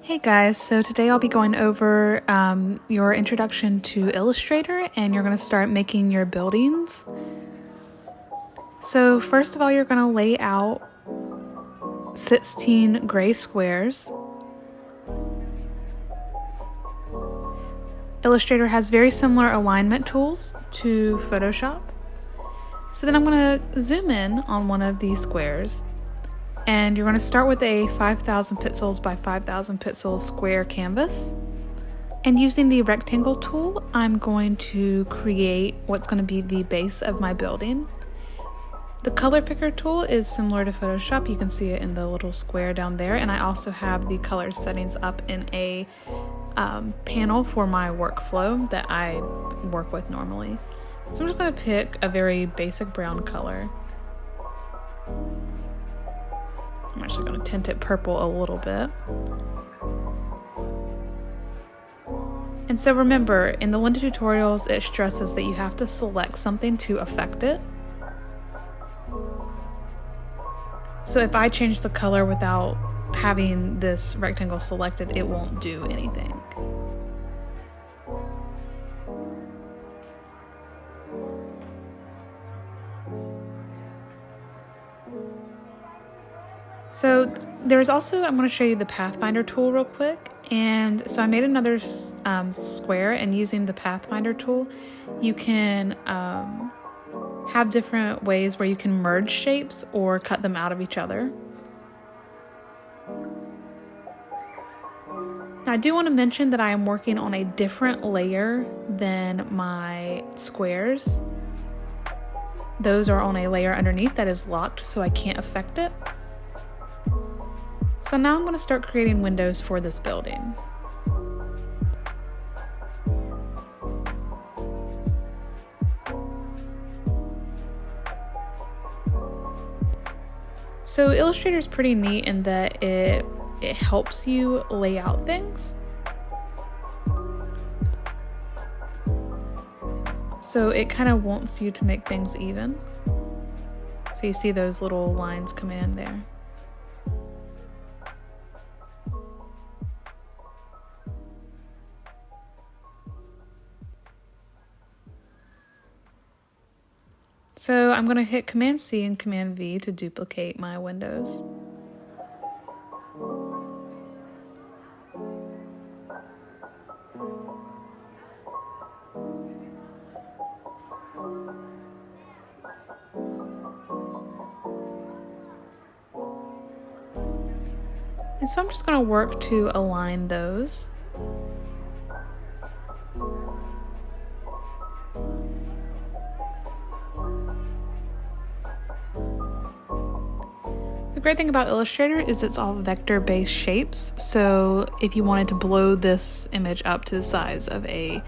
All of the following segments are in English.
Hey guys, so today I'll be going over your introduction to Illustrator, and you're going to start making your buildings. So first of all, you're going to lay out 16 gray squares. Illustrator has very similar alignment tools to Photoshop. So then I'm going to zoom in on one of these squares. And you're going to start with a 5,000 pixels by 5,000 pixels square canvas. And using the rectangle tool, I'm going to create what's going to be the base of my building. The color picker tool is similar to Photoshop. You can see it in the little square down there. And I also have the color settings up in a panel for my workflow that I work with normally. So I'm just going to pick a very basic brown color. I'm actually going to tint it purple a little bit. And so remember, in the Lynda tutorials, it stresses that you have to select something to affect it. So if I change the color without having this rectangle selected, it won't do anything. So there's also, I'm going to show you the Pathfinder tool real quick. And so I made another square, and using the Pathfinder tool, you can have different ways where you can merge shapes or cut them out of each other. Now, I do want to mention that I am working on a different layer than my squares. Those are on a layer underneath that is locked, so I can't affect it. So now I'm going to start creating windows for this building. So Illustrator is pretty neat in that it helps you lay out things. So it kind of wants you to make things even. So you see those little lines coming in there. So I'm going to hit Command C and Command V to duplicate my windows. And so I'm just going to work to align those. The great thing about Illustrator is it's all vector-based shapes, so if you wanted to blow this image up to the size of a,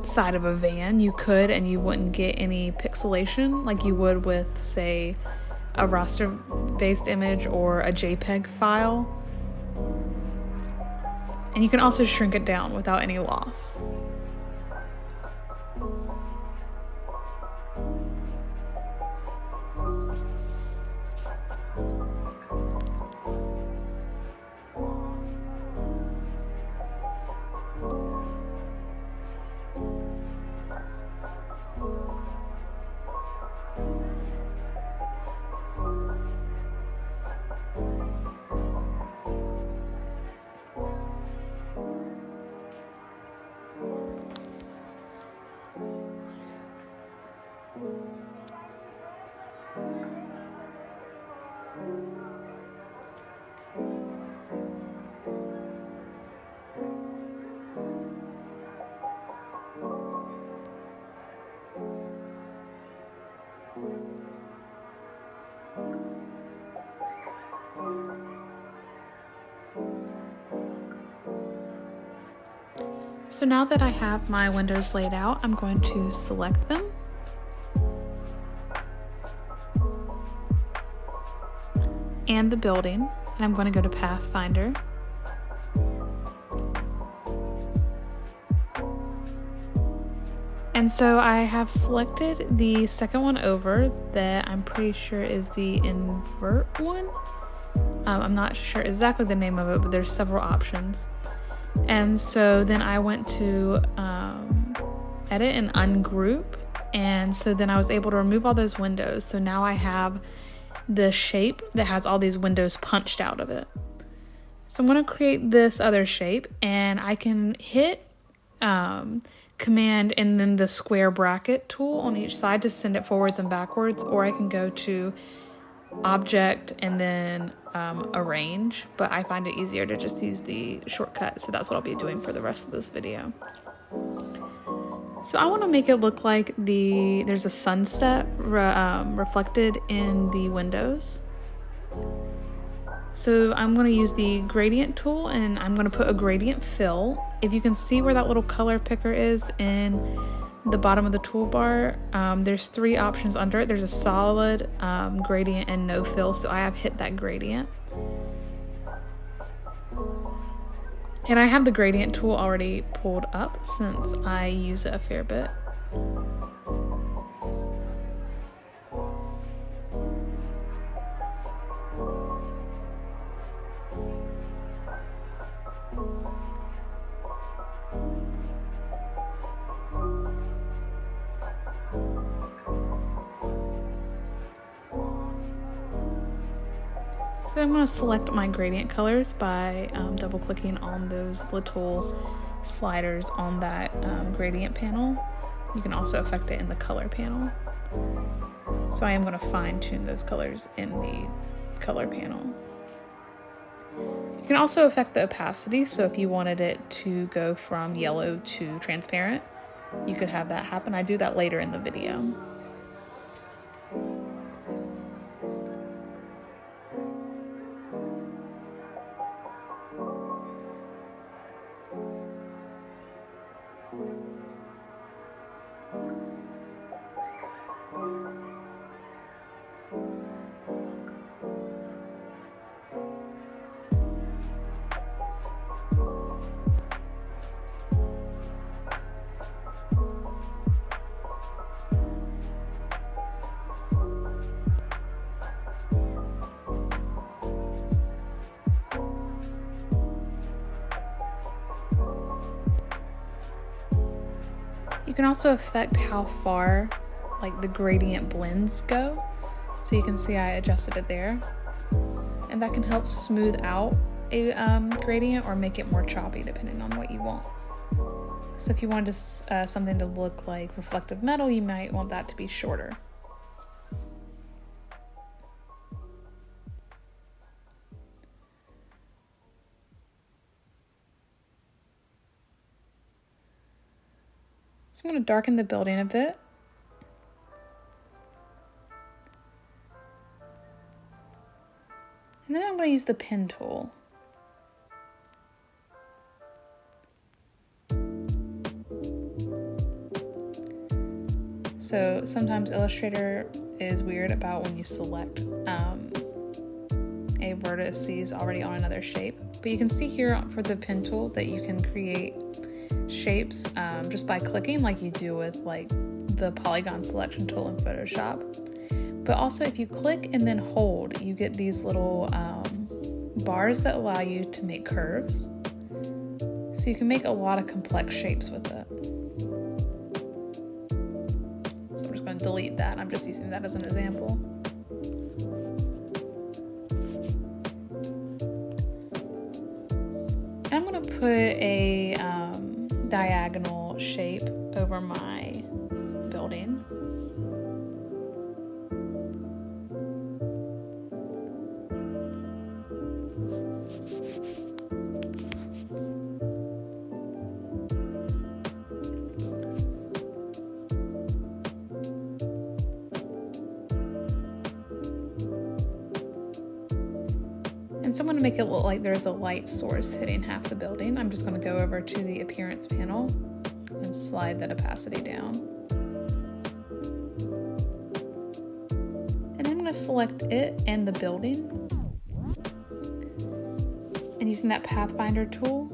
side of a van, you could, and you wouldn't get any pixelation like you would with, say, a raster-based image or a JPEG file. And you can also shrink it down without any loss. So now that I have my windows laid out, I'm going to select them. And the building, and I'm going to go to Pathfinder. And so I have selected the second one over that I'm pretty sure is the invert one. I'm not sure exactly the name of it, but there's several options. And so then I went to edit and ungroup, and so then I was able to remove all those windows. So now I have the shape that has all these windows punched out of it. So I'm going to create this other shape, and I can hit Command and then the square bracket tool on each side to send it forwards and backwards, or I can go to Object and then Arrange, but I find it easier to just use the shortcut, so that's what I'll be doing for the rest of this video. So I want to make it look like there's a sunset reflected in the windows. So I'm going to use the gradient tool, and I'm going to put a gradient fill. If you can see where that little color picker is in the bottom of the toolbar, there's 3 options under it. There's a solid, gradient, and no fill, so I have hit that gradient. And I have the gradient tool already pulled up since I use it a fair bit. So I'm going to select my gradient colors by double clicking on those little sliders on that gradient panel. You can also affect it in the color panel. So I am going to fine tune those colors in the color panel. You can also affect the opacity, so if you wanted it to go from yellow to transparent, you could have that happen. I do that later in the video. You can also affect how far the gradient blends go. So you can see I adjusted it there. And that can help smooth out a gradient or make it more choppy depending on what you want. So if you wanted something to look like reflective metal, you might want that to be shorter. So I'm going to darken the building a bit. And then I'm going to use the pen tool. So sometimes Illustrator is weird about when you select a vertices already on another shape. But you can see here for the pen tool that you can create shapes just by clicking like you do with the polygon selection tool in Photoshop. But also if you click and then hold, you get these little bars that allow you to make curves. So you can make a lot of complex shapes with it. So I'm just going to delete that. I'm just using that as an example. And I'm going to put a diagonal shape over my building. And so I'm going to make it look like there's a light source hitting half the building. I'm just going to go over to the appearance panel and slide that opacity down. And I'm going to select it and the building. And using that Pathfinder tool,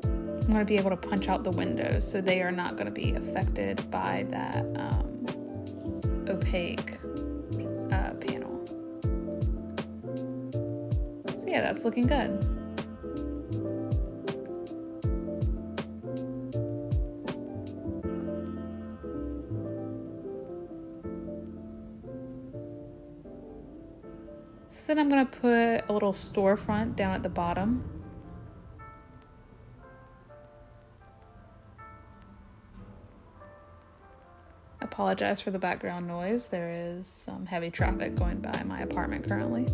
I'm going to be able to punch out the windows so they are not going to be affected by that opaque panel. yeah, that's looking good. So then I'm going to put a little storefront down at the bottom. Apologize for the background noise. There is some heavy traffic going by my apartment currently.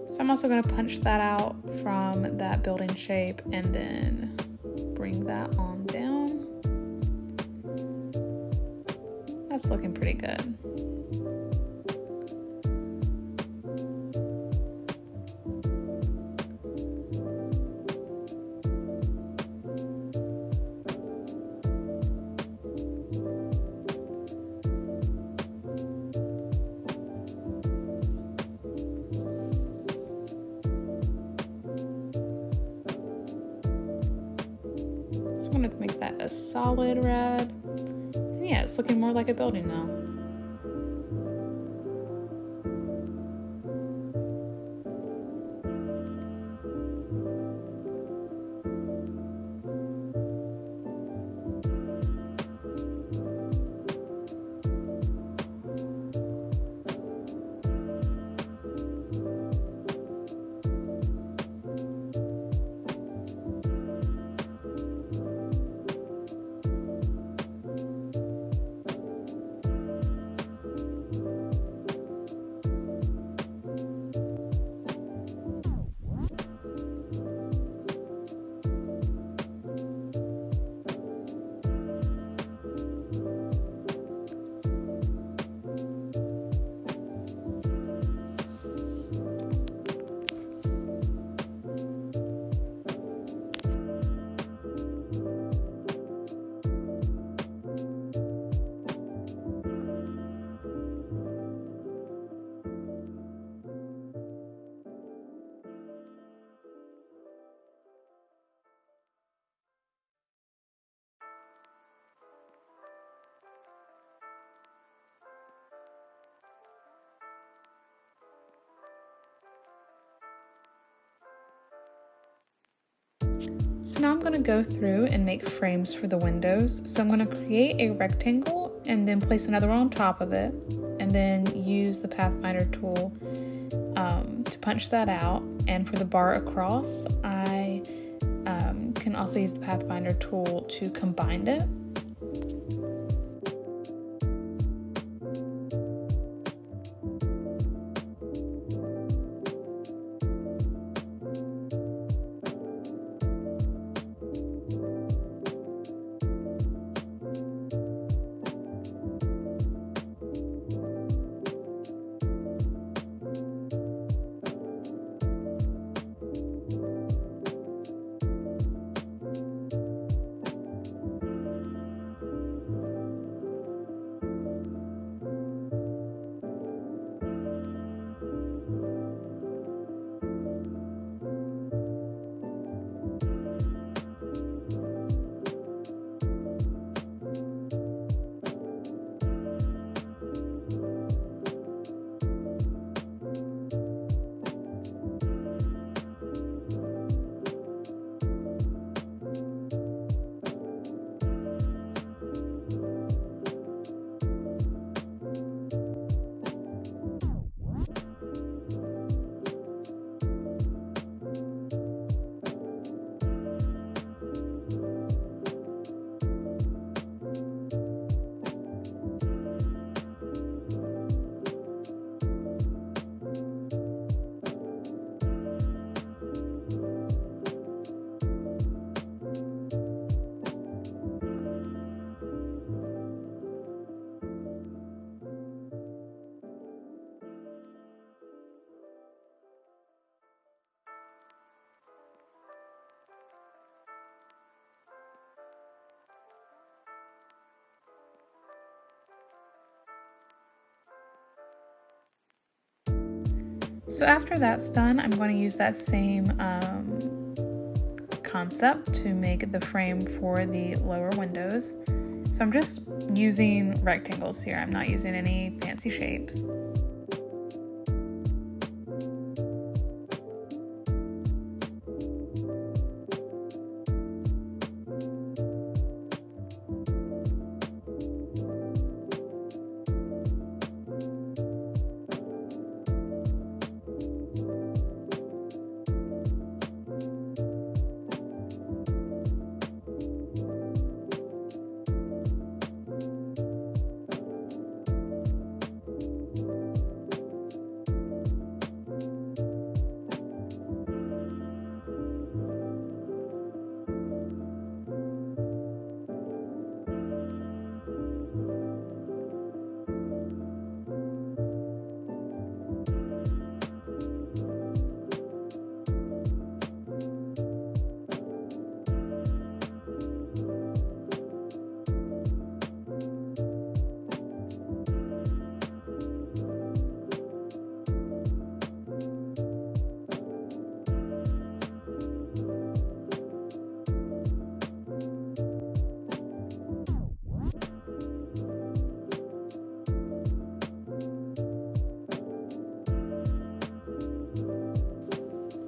So I'm also going to punch that out from that building shape and then bring that on down. That's looking pretty good. So I'm going to make that a solid red. And yeah, it's looking more like a building now. So now I'm going to go through and make frames for the windows. So I'm going to create a rectangle and then place another one on top of it, and then use the Pathfinder tool to punch that out. And for the bar across, I can also use the Pathfinder tool to combine it. So after that's done, I'm going to use that same concept to make the frame for the lower windows. So I'm just using rectangles here. I'm not using any fancy shapes.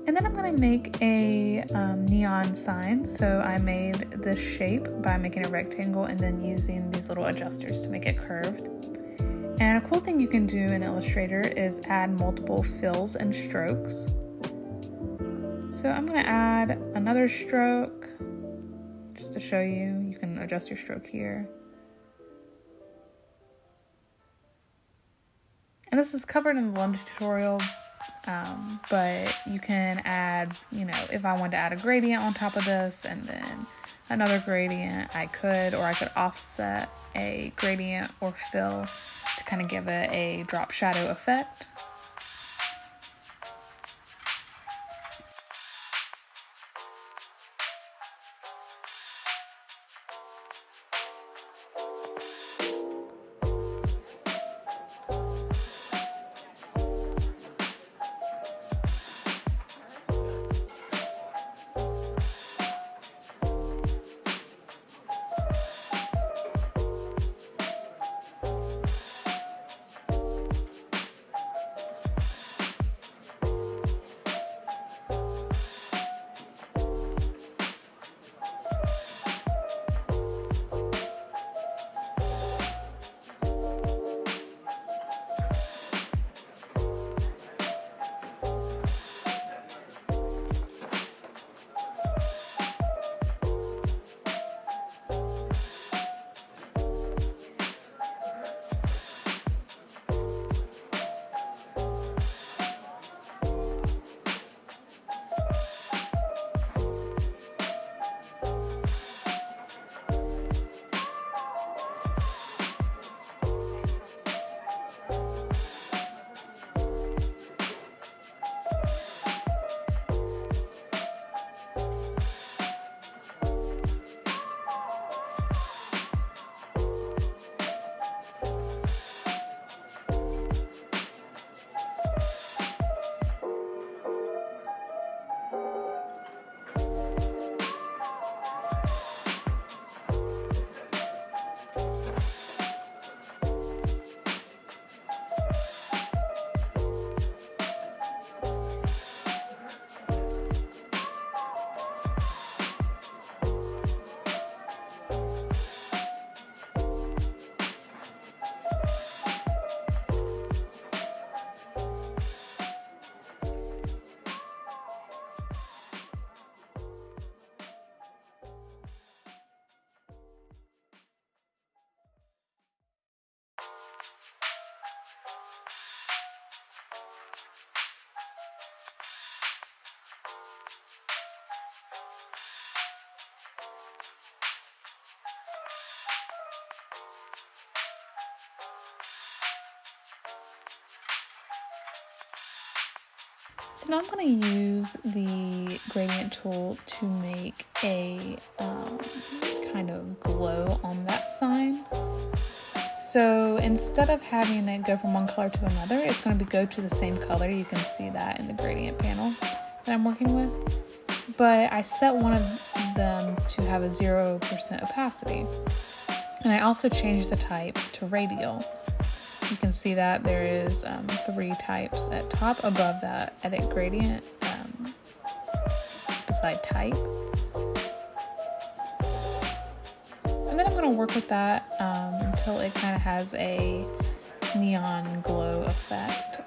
And then I'm going to make a neon sign. So I made this shape by making a rectangle and then using these little adjusters to make it curved. And a cool thing you can do in Illustrator is add multiple fills and strokes. So I'm going to add another stroke just to show you. You can adjust your stroke here. And this is covered in the London tutorial. But you can add, if I wanted to add a gradient on top of this and then another gradient, I could, or I could offset a gradient or fill to kind of give it a drop shadow effect. So now I'm going to use the gradient tool to make a kind of glow on that sign. So instead of having it go from one color to another, it's going to go to the same color. You can see that in the gradient panel that I'm working with. But I set one of them to have a 0% opacity. And I also changed the type to radial. You can see that there is 3 types at top. Above that, edit gradient, that's beside type. And then I'm going to work with that until it kind of has a neon glow effect.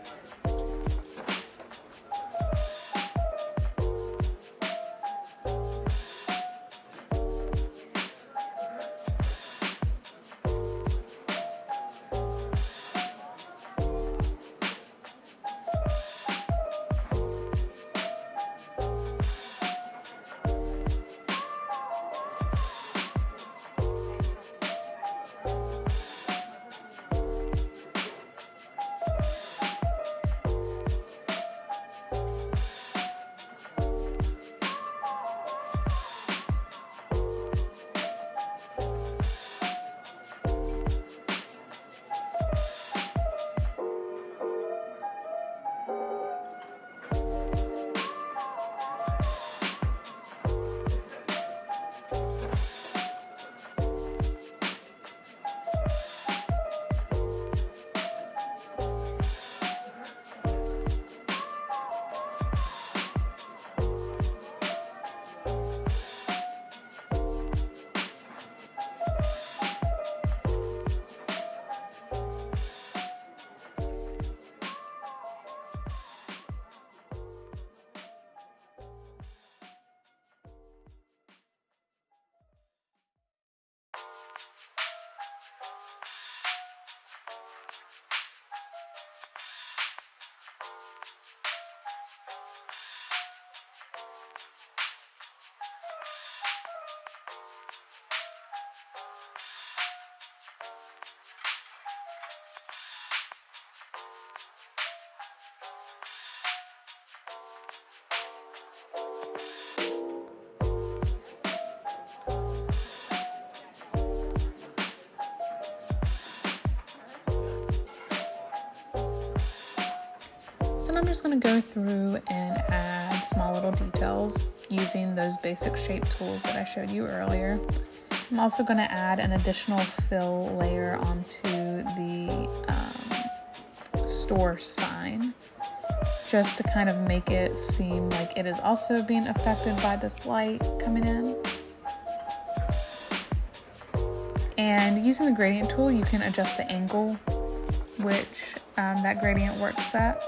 So I'm just going to go through and add small little details using those basic shape tools that I showed you earlier. I'm also going to add an additional fill layer onto the store sign, just to kind of make it seem like it is also being affected by this light coming in. And using the gradient tool, you can adjust the angle which that gradient works at.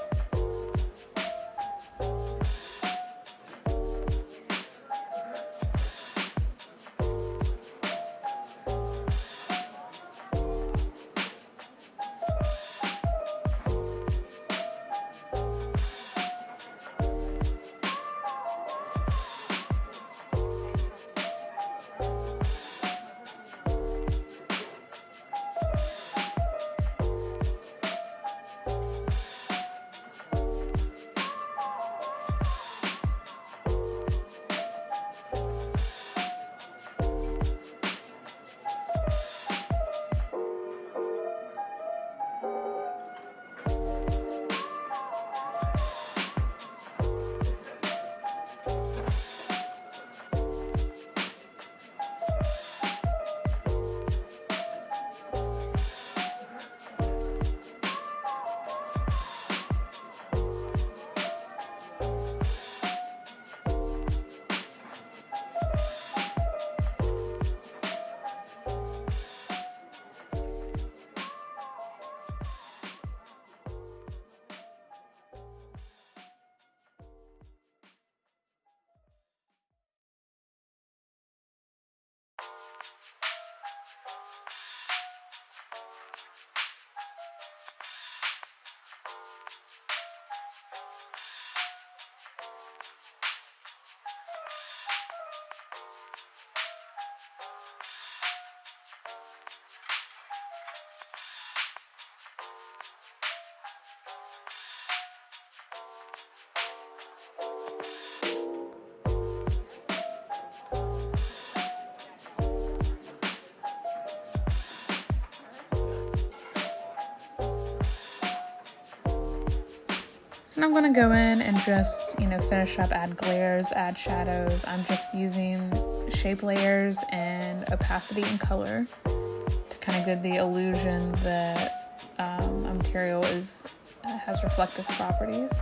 So now I'm going to go in and just, finish up, add glares, add shadows. I'm just using shape layers and opacity and color. kind of give the illusion that a material has reflective properties.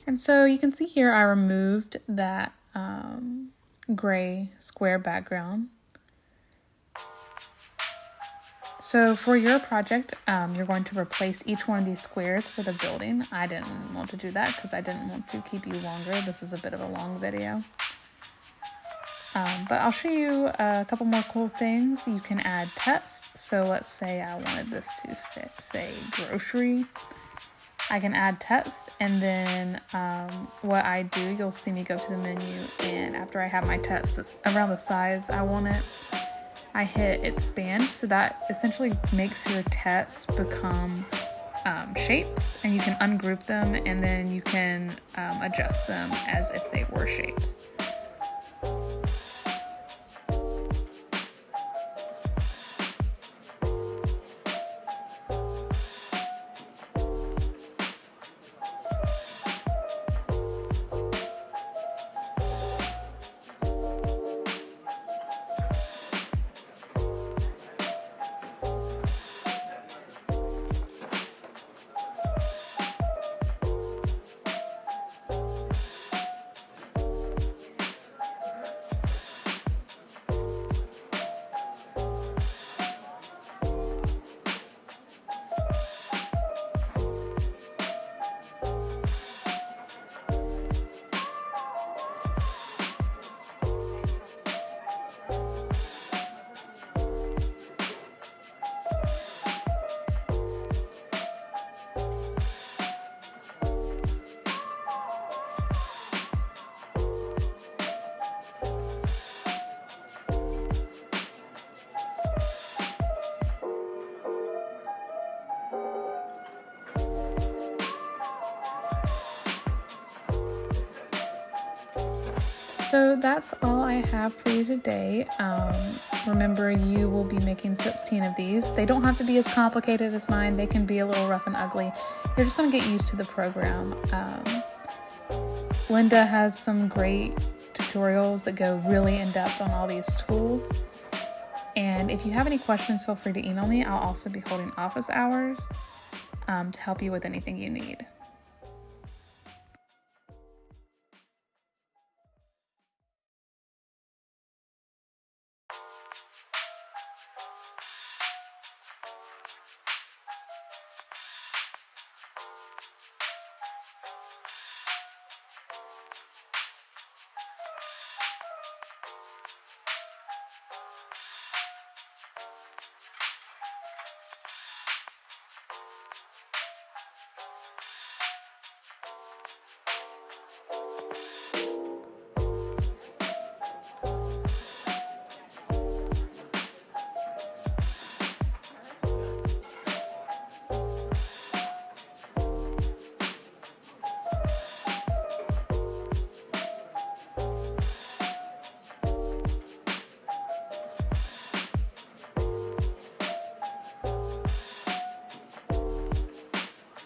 And so you can see here I removed that gray square background. So for your project, you're going to replace each one of these squares with a building. I didn't want to do that because I didn't want to keep you longer. This is a bit of a long video. But I'll show you a couple more cool things. You can add text. So let's say I wanted this to say grocery. I can add text, and then what I do, you'll see me go to the menu, and after I have my text around the size I want it, I hit expand, so that essentially makes your text become shapes, and you can ungroup them, and then you can adjust them as if they were shapes. So that's all I have for you today. Remember, you will be making 16 of these. They don't have to be as complicated as mine. They can be a little rough and ugly. You're just going to get used to the program. Linda has some great tutorials that go really in depth on all these tools. And if you have any questions, feel free to email me. I'll also be holding office hours to help you with anything you need.